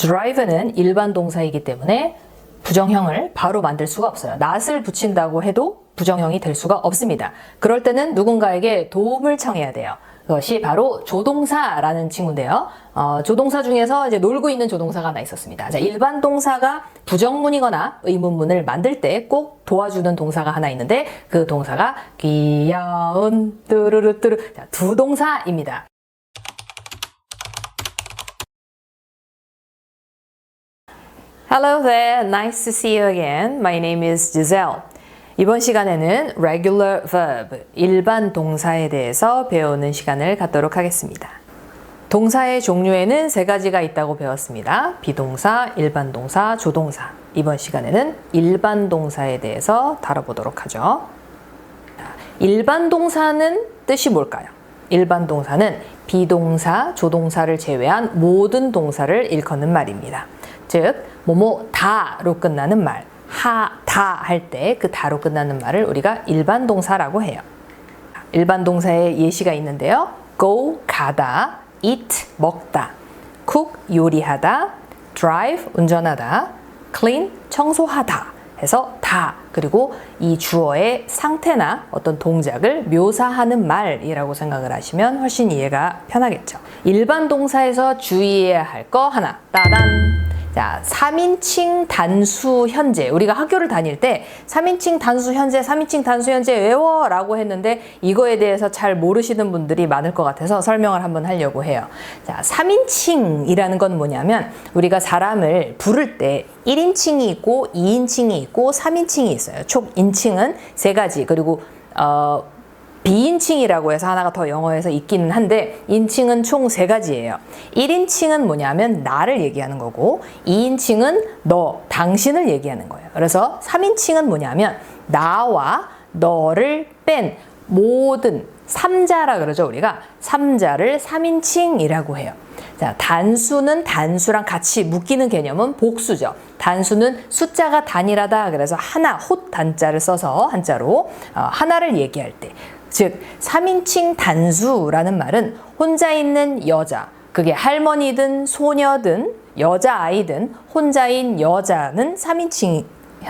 drive는 일반 동사이기 때문에 부정형을 바로 만들 수가 없어요. not을 붙인다고 해도 부정형이 될 수가 없습니다. 그럴 때는 누군가에게 도움을 청해야 돼요. 그것이 바로 조동사라는 친구인데요. 조동사 중에서 이제 놀고 있는 조동사가 하나 있었습니다. 자, 일반 동사가 부정문이거나 의문문을 만들 때 꼭 도와주는 동사가 하나 있는데 그 동사가 귀여운 뚜루루뚜루 자, 두 동사입니다. Hello there, nice to see you again. My name is Giselle. 이번 시간에는 regular verb, 일반 동사에 대해서 배우는 시간을 갖도록 하겠습니다. 동사의 종류에는 세 가지가 있다고 배웠습니다. 비동사, 일반 동사, 조동사. 이번 시간에는 일반 동사에 대해서 다뤄보도록 하죠. 일반 동사는 뜻이 뭘까요? 일반 동사는 비동사, 조동사를 제외한 모든 동사를 일컫는 말입니다. 즉, 뭐뭐 다로 끝나는 말, 다 할 때 그 다로 끝나는 말을 우리가 일반 동사라고 해요. 일반 동사의 예시가 있는데요. go, 가다, eat, 먹다, cook, 요리하다, drive, 운전하다, clean, 청소하다 해서 다, 그리고 이 주어의 상태나 어떤 동작을 묘사하는 말이라고 생각을 하시면 훨씬 이해가 편하겠죠. 일반 동사에서 주의해야 할 거 하나, 따단! 자, 3인칭 단수 현재. 우리가 학교를 다닐 때 3인칭 단수 현재, 3인칭 단수 현재 외워! 라고 했는데 이거에 대해서 잘 모르시는 분들이 많을 것 같아서 설명을 한번 하려고 해요. 자, 3인칭이라는 건 뭐냐면 우리가 사람을 부를 때 1인칭이 있고 2인칭이 있고 3인칭이 있어요. 총 인칭은 세 가지. 그리고 비인칭이라고 해서 하나가 더 영어에서 있기는 한데 인칭은 총 세 가지예요. 1인칭은 뭐냐면 나를 얘기하는 거고 2인칭은 너, 당신을 얘기하는 거예요. 그래서 3인칭은 뭐냐면 나와 너를 뺀 모든 3자라 그러죠. 우리가 3자를 3인칭이라고 해요. 자, 단수는 단수랑 같이 묶이는 개념은 복수죠. 단수는 숫자가 단일하다. 그래서 하나, 홑 단자를 써서 한자로 하나를 얘기할 때 즉 3인칭 단수라는 말은 혼자 있는 여자, 그게 할머니든 소녀든 여자아이든 혼자인 여자는 3인칭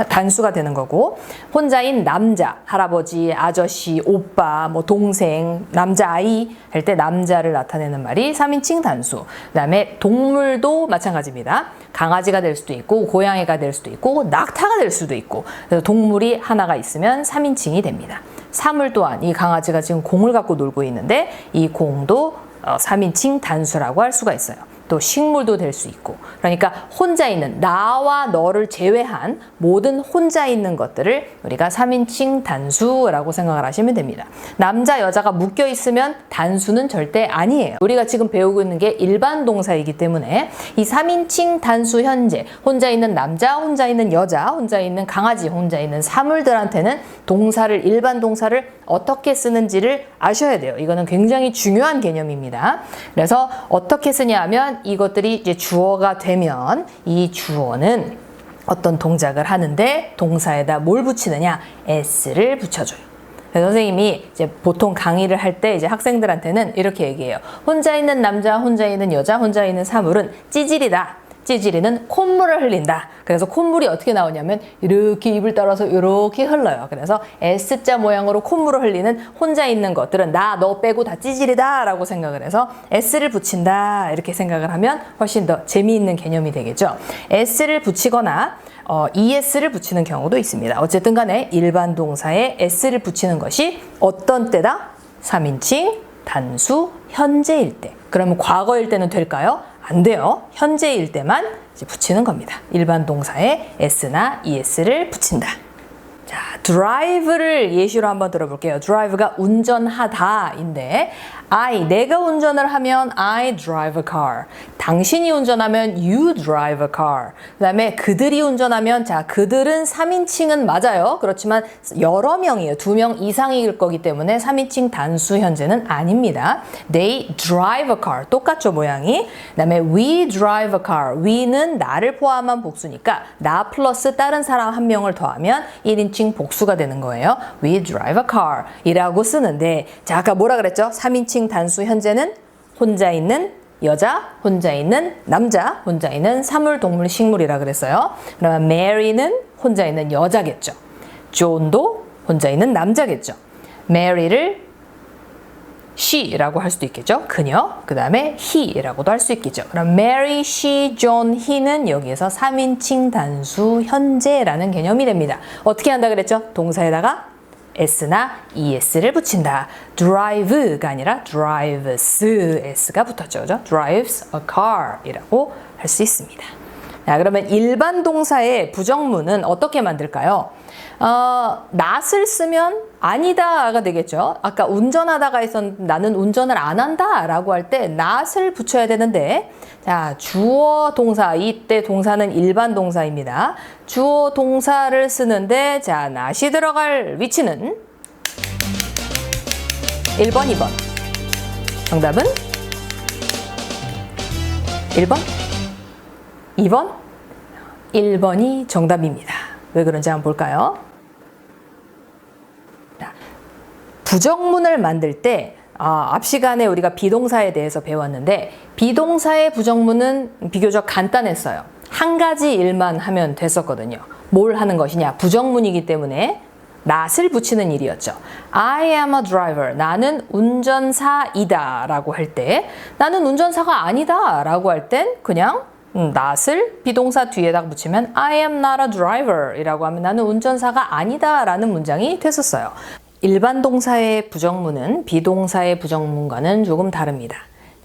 단수가 되는 거고 혼자인 남자, 할아버지, 아저씨, 오빠, 뭐 동생, 남자아이 할 때 남자를 나타내는 말이 3인칭 단수. 그 다음에 동물도 마찬가지입니다. 강아지가 될 수도 있고 고양이가 될 수도 있고 낙타가 될 수도 있고 그래서 동물이 하나가 있으면 3인칭이 됩니다. 사물 또한 이 강아지가 지금 공을 갖고 놀고 있는데 이 공도 3인칭 단수라고 할 수가 있어요. 또 식물도 될 수 있고 그러니까 혼자 있는 나와 너를 제외한 모든 혼자 있는 것들을 우리가 3인칭 단수라고 생각을 하시면 됩니다. 남자 여자가 묶여 있으면 단수는 절대 아니에요. 우리가 지금 배우고 있는 게 일반 동사이기 때문에 이 3인칭 단수 현재 혼자 있는 남자, 혼자 있는 여자, 혼자 있는 강아지, 혼자 있는 사물들한테는 동사를 일반 동사를 어떻게 쓰는지를 아셔야 돼요. 이거는 굉장히 중요한 개념입니다. 그래서 어떻게 쓰냐 하면 이것들이 이제 주어가 되면 이 주어는 어떤 동작을 하는데 동사에다 뭘 붙이느냐? s를 붙여줘요. 그래서 선생님이 이제 보통 강의를 할 때 이제 학생들한테는 이렇게 얘기해요. 혼자 있는 남자, 혼자 있는 여자, 혼자 있는 사물은 찌질이다. 찌질이는 콧물을 흘린다. 그래서 콧물이 어떻게 나오냐면 이렇게 입을 따라서 이렇게 흘러요. 그래서 S자 모양으로 콧물을 흘리는 혼자 있는 것들은 나, 너 빼고 다 찌질이다 라고 생각을 해서 S를 붙인다 이렇게 생각을 하면 훨씬 더 재미있는 개념이 되겠죠. S를 붙이거나 ES를 붙이는 경우도 있습니다. 어쨌든 간에 일반 동사에 S를 붙이는 것이 어떤 때다? 3인칭, 단수, 현재일 때. 그러면 과거일 때는 될까요? 안 돼요. 현재일 때만 이제 붙이는 겁니다. 일반 동사에 s나 es를 붙인다. 자, drive를 예시로 한번 들어볼게요. drive가 운전하다인데 내가 운전을 하면 I drive a car. 당신이 운전하면 you drive a car. 그 다음에 그들이 운전하면 자, 그들은 3인칭은 맞아요. 그렇지만 여러 명이에요. 2명 이상일 거기 때문에 3인칭 단수 현재는 아닙니다. They drive a car. 똑같죠, 모양이. 그 다음에 we drive a car. we는 나를 포함한 복수니까 나 플러스 다른 사람 한 명을 더하면 1인칭 복수가 되는 거예요. We drive a car 이라고 쓰는데 자, 아까 뭐라 그랬죠? 3인칭 단수 현재는 혼자 있는 여자, 혼자 있는 남자, 혼자 있는 사물, 동물, 식물이라 그랬어요. 그러면 Mary는 혼자 있는 여자겠죠. John도 혼자 있는 남자겠죠. Mary를 she라고 할 수도 있겠죠. 그녀. 그 다음에 he라고도 할 수 있겠죠. 그럼 Mary, she, John, he는 여기에서 3인칭 단수 현재라는 개념이 됩니다. 어떻게 한다 그랬죠? 동사에다가 s나 es를 붙인다. drive가 아니라 drives, s가 붙었죠. 그죠? drives a car 이라고 할 수 있습니다. 자, 그러면 일반 동사의 부정문은 어떻게 만들까요? not을 쓰면 아니다가 되겠죠. 아까 운전하다가 있었는데 나는 운전을 안 한다 라고 할 때 not을 붙여야 되는데, 자, 주어 동사, 이때 동사는 일반 동사입니다. 주어 동사를 쓰는데, 자, not이 들어갈 위치는 1번, 2번. 정답은 1번, 2번, 1번이 정답입니다. 왜 그런지 한번 볼까요? 부정문을 만들 때 앞 시간에 우리가 비동사에 대해서 배웠는데 비동사의 부정문은 비교적 간단했어요. 한 가지 일만 하면 됐었거든요. 뭘 하는 것이냐? 부정문이기 때문에 not을 붙이는 일이었죠. I am a driver. 나는 운전사이다 라고 할 때 나는 운전사가 아니다 라고 할 땐 그냥 not을 비동사 뒤에다가 붙이면 I am not a driver 이라고 하면 나는 운전사가 아니다 라는 문장이 됐었어요. 일반 동사의 부정문은 비동사의 부정문과는 조금 다릅니다.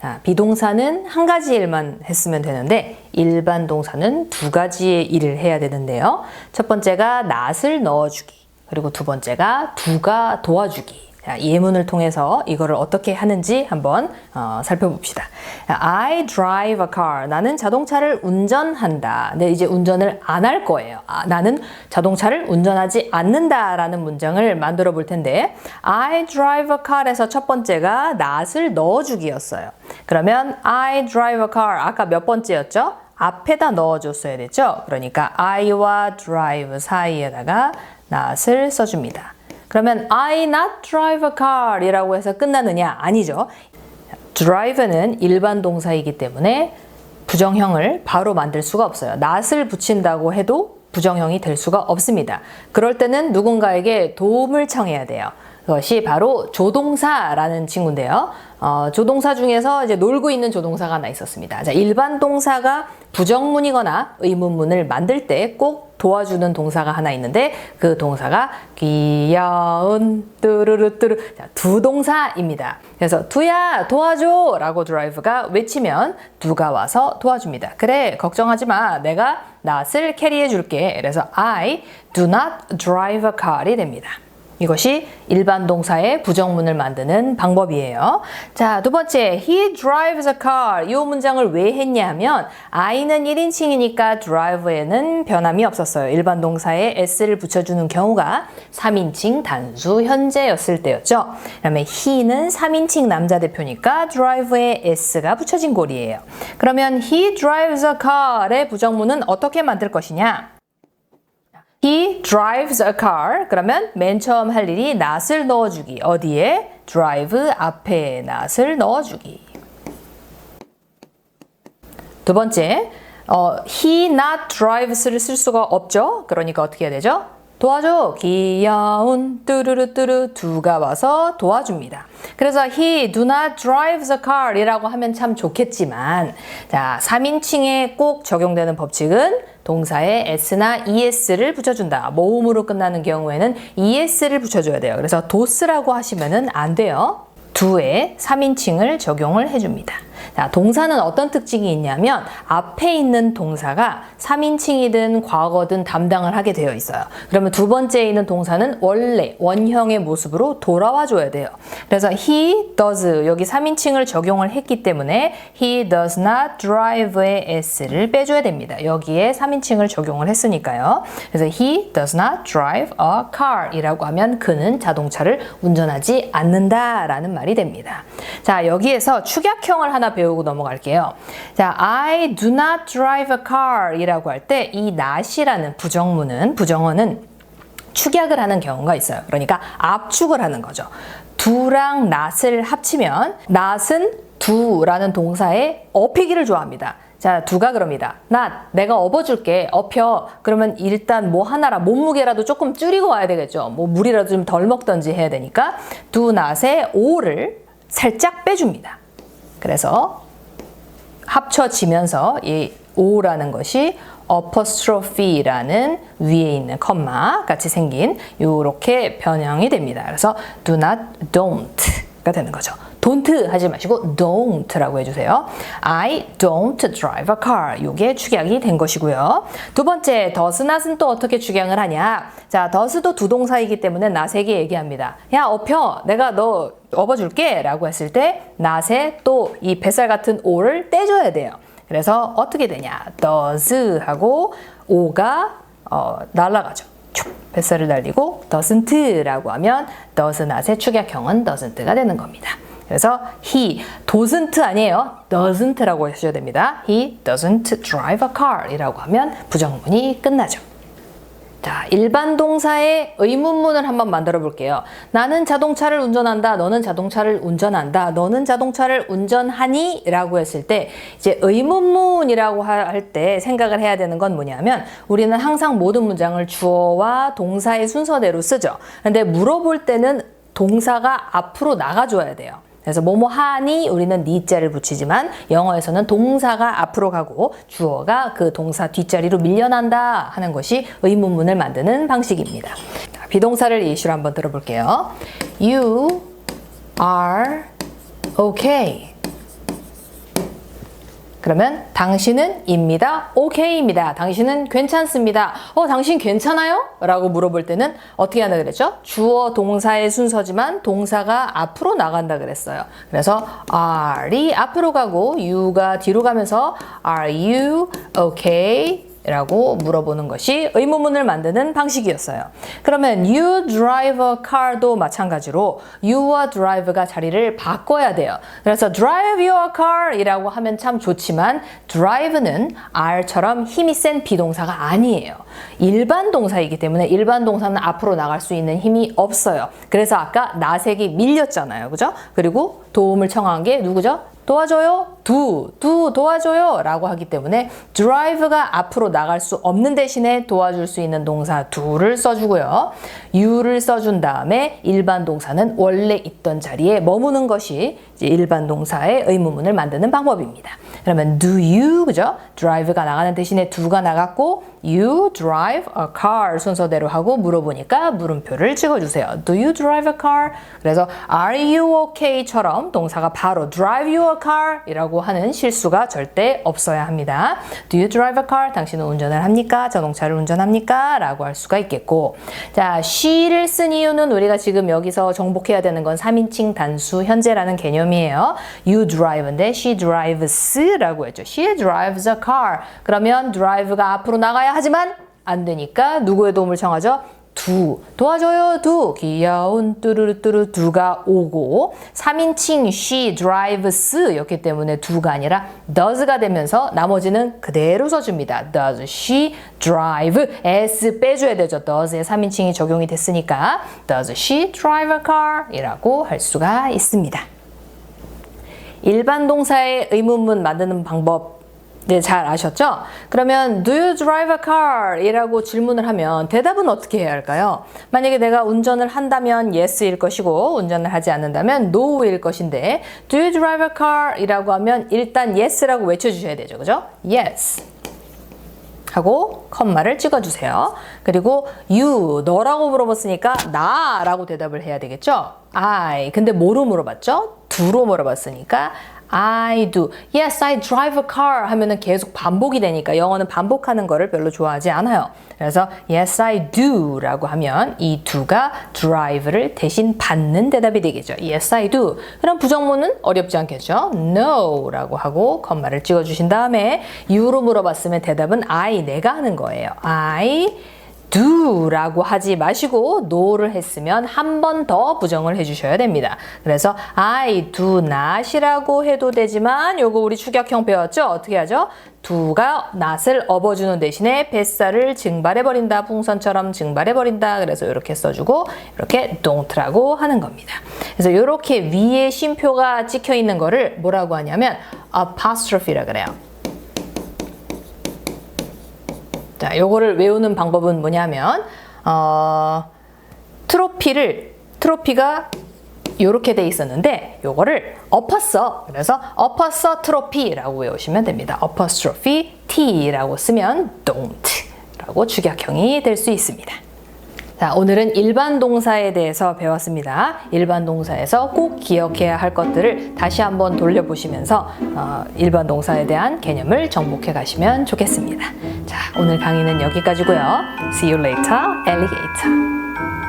자, 비동사는 한 가지 일만 했으면 되는데 일반 동사는 두 가지의 일을 해야 되는데요. 첫 번째가 not을 넣어주기, 그리고 두 번째가 do가 도와주기. 자, 예문을 통해서 이거를 어떻게 하는지 한번 살펴봅시다. I drive a car. 나는 자동차를 운전한다. 근데 이제 운전을 안 할 거예요. 나는 자동차를 운전하지 않는다라는 문장을 만들어 볼 텐데 I drive a car에서 첫 번째가 not을 넣어주기였어요. 그러면 I drive a car 아까 몇 번째였죠? 앞에다 넣어줬어야 됐죠? 그러니까 I와 drive 사이에다가 not을 써줍니다. 그러면 I not drive a car 이라고 해서 끝나느냐? 아니죠. drive는 일반 동사이기 때문에 부정형을 바로 만들 수가 없어요. not을 붙인다고 해도 부정형이 될 수가 없습니다. 그럴 때는 누군가에게 도움을 청해야 돼요. 그것이 바로 조동사라는 친구인데요. 조동사 중에서 이제 놀고 있는 조동사가 하나 있었습니다. 자, 일반 동사가 부정문이거나 의문문을 만들 때 꼭 도와주는 동사가 하나 있는데 그 동사가 귀여운 뚜루루뚜루 두 동사입니다. 그래서 두야 도와줘 라고 드라이브가 외치면 두가 와서 도와줍니다. 그래 걱정하지 마 내가 not을 캐리해 줄게. 그래서 I do not drive a car이 됩니다. 이것이 일반 동사의 부정문을 만드는 방법이에요. 자, 두 번째, he drives a car. 이 문장을 왜 했냐면 I는 1인칭이니까 drive에는 변함이 없었어요. 일반 동사에 s를 붙여주는 경우가 3인칭 단수 현재였을 때였죠. 그다음에 he는 3인칭 남자 대표니까 drive에 s가 붙여진 꼴이에요. 그러면 he drives a car의 부정문은 어떻게 만들 것이냐? He drives a car. 그러면 맨 처음 할 일이 not을 넣어주기. 어디에? drive 앞에 not을 넣어주기. 두 번째, he not drives를 쓸 수가 없죠. 그러니까 어떻게 해야 되죠? 도와줘. 귀여운 뚜루루뚜루 두가 와서 도와줍니다. 그래서 he do not drives a car 이라고 하면 참 좋겠지만 자, 3인칭에 꼭 적용되는 법칙은 동사에 s나 es를 붙여준다. 모음으로 끝나는 경우에는 es를 붙여줘야 돼요. 그래서 does라고 하시면은 안 돼요. do에 3인칭을 적용을 해줍니다. 자, 동사는 어떤 특징이 있냐면 앞에 있는 동사가 3인칭이든 과거든 담당을 하게 되어 있어요. 그러면 두 번째에 있는 동사는 원래 원형의 모습으로 돌아와 줘야 돼요. 그래서 he does 여기 3인칭을 적용을 했기 때문에 he does not drive의 s를 빼줘야 됩니다. 여기에 3인칭을 적용을 했으니까요. 그래서 he does not drive a car 이라고 하면 그는 자동차를 운전하지 않는다라는 말이 됩니다. 자, 여기에서 축약형을 하나 배우고 넘어갈게요. 자, I do not drive a car 이라고 할 때 이 not이라는 부정어는 축약을 하는 경우가 있어요. 그러니까 압축을 하는 거죠. do랑 not을 합치면 not은 do라는 동사의 업히기를 좋아합니다. 자, do가 그럽니다. not, 내가 업어줄게. 업혀. 그러면 일단 뭐 하나라 몸무게라도 조금 줄이고 와야 되겠죠. 뭐 물이라도 좀 덜 먹던지 해야 되니까 do not의 o를 살짝 빼줍니다. 그래서 합쳐지면서 이 o라는 것이 apostrophe라는 위에 있는 컴마 같이 생긴 요렇게 변형이 됩니다. 그래서 do not, don't가 되는 거죠. don't 하지 마시고 don't라고 해주세요. I don't drive a car. 요게 축약이 된 것이고요. 두 번째, does not은 또 어떻게 축약을 하냐? 자, does도 두 동사이기 때문에 not에게 얘기합니다. 야, 업혀. 내가 너 업어줄게. 라고 했을 때 not에 또 이 뱃살 같은 o를 떼줘야 돼요. 그래서 어떻게 되냐? does 하고 o가 날아가죠. 뱃살을 날리고 doesn't라고 하면 does not의 축약형은 doesn't가 되는 겁니다. 그래서 he doesn't 아니에요. doesn't라고 하셔야 됩니다. He doesn't drive a car 이라고 하면 부정문이 끝나죠. 자, 일반 동사의 의문문을 한번 만들어 볼게요. 나는 자동차를 운전한다. 너는 자동차를 운전한다. 너는 자동차를 운전하니? 라고 했을 때 이제 의문문이라고 할 때 생각을 해야 되는 건 뭐냐면 우리는 항상 모든 문장을 주어와 동사의 순서대로 쓰죠. 근데 물어볼 때는 동사가 앞으로 나가줘야 돼요. 그래서 뭐뭐 하니 우리는 니자를 붙이지만 영어에서는 동사가 앞으로 가고 주어가 그 동사 뒷자리로 밀려난다 하는 것이 의문문을 만드는 방식입니다. 비동사를 예시로 한번 들어볼게요. You are okay. 그러면 당신은 입니다. okay입니다. 당신은 괜찮습니다. 당신 괜찮아요? 라고 물어볼 때는 어떻게 한다 그랬죠? 주어 동사의 순서지만 동사가 앞으로 나간다 그랬어요. 그래서 are이 앞으로 가고 you가 뒤로 가면서 are you okay? 라고 물어보는 것이 의문문을 만드는 방식이었어요. 그러면 you drive a car도 마찬가지로 you와 drive가 자리를 바꿔야 돼요. 그래서 drive your car 이라고 하면 참 좋지만 drive는 R처럼 힘이 센 비동사가 아니에요. 일반 동사이기 때문에 일반 동사는 앞으로 나갈 수 있는 힘이 없어요. 그래서 아까 나색이 밀렸잖아요. 그죠? 그리고 도움을 청한 게 누구죠? 도와줘요? 도와줘요 라고 하기 때문에 drive가 앞으로 나갈 수 없는 대신에 도와줄 수 있는 동사 do를 써주고요. you를 써준 다음에 일반 동사는 원래 있던 자리에 머무는 것이 이제 일반 동사의 의문문을 만드는 방법입니다. 그러면 do you, 그죠? drive가 나가는 대신에 do가 나갔고 you drive a car 순서대로 하고 물어보니까 물음표를 찍어주세요. Do you drive a car? 그래서 are you okay?처럼 동사가 바로 drive your car 이라고 하는 실수가 절대 없어야 합니다. Do you drive a car? 당신은 운전을 합니까? 자동차를 운전합니까? 라고 할 수가 있겠고 자, she를 쓴 이유는 우리가 지금 여기서 정복해야 되는 건 3인칭 단수 현재라는 개념이에요. You drive인데 she drives 라고 했죠. She drives a car. 그러면 drive가 앞으로 나가야 하지만 안 되니까 누구의 도움을 청하죠? 도와줘요. 귀여운 뚜루루뚜루 두가 오고 3인칭 she drives 였기 때문에 do가 아니라 does가 되면서 나머지는 그대로 써줍니다. Does she drive? s 빼줘야 되죠. does에 3인칭이 적용이 됐으니까 Does she drive a car? 이라고 할 수가 있습니다. 일반 동사의 의문문 만드는 방법 네, 잘 아셨죠? 그러면 Do you drive a car? 이라고 질문을 하면 대답은 어떻게 해야 할까요? 만약에 내가 운전을 한다면 Yes일 것이고 운전을 하지 않는다면 No일 것인데 Do you drive a car? 이라고 하면 일단 Yes라고 외쳐주셔야 되죠. 그죠? Yes 하고 컴마를 찍어주세요. 그리고 you, 너라고 물어봤으니까 나라고 대답을 해야 되겠죠? I, 근데 뭐로 물어봤죠? do로 물어봤으니까 I do. Yes, I drive a car 하면은 계속 반복이 되니까 영어는 반복하는 거를 별로 좋아하지 않아요. 그래서 Yes, I do 라고 하면 이 do가 drive를 대신 받는 대답이 되겠죠. Yes, I do. 그럼 부정문은 어렵지 않겠죠? No 라고 하고 컴마를 찍어주신 다음에 you로 물어봤으면 대답은 I, 내가 하는 거예요. I do라고 하지 마시고 no를 했으면 한 번 더 부정을 해주셔야 됩니다. 그래서 I do not이라고 해도 되지만 요거 우리 축약형 배웠죠? 어떻게 하죠? do가 not을 업어주는 대신에 뱃살을 증발해버린다. 풍선처럼 증발해버린다. 그래서 이렇게 써주고 이렇게 don't라고 하는 겁니다. 그래서 이렇게 위에 쉼표가 찍혀 있는 거를 뭐라고 하냐면 apostrophe라 그래요. 자, 요거를 외우는 방법은 뭐냐면 트로피가 요렇게 돼 있었는데 요거를 엎었어. 그래서 엎었어 트로피라고 외우시면 됩니다. apostrophe t라고 쓰면 don't라고 축약형이 될 수 있습니다. 자, 오늘은 일반 동사에 대해서 배웠습니다. 일반 동사에서 꼭 기억해야 할 것들을 다시 한번 돌려보시면서 일반 동사에 대한 개념을 정복해 가시면 좋겠습니다. 자, 오늘 강의는 여기까지고요. See you later, alligator.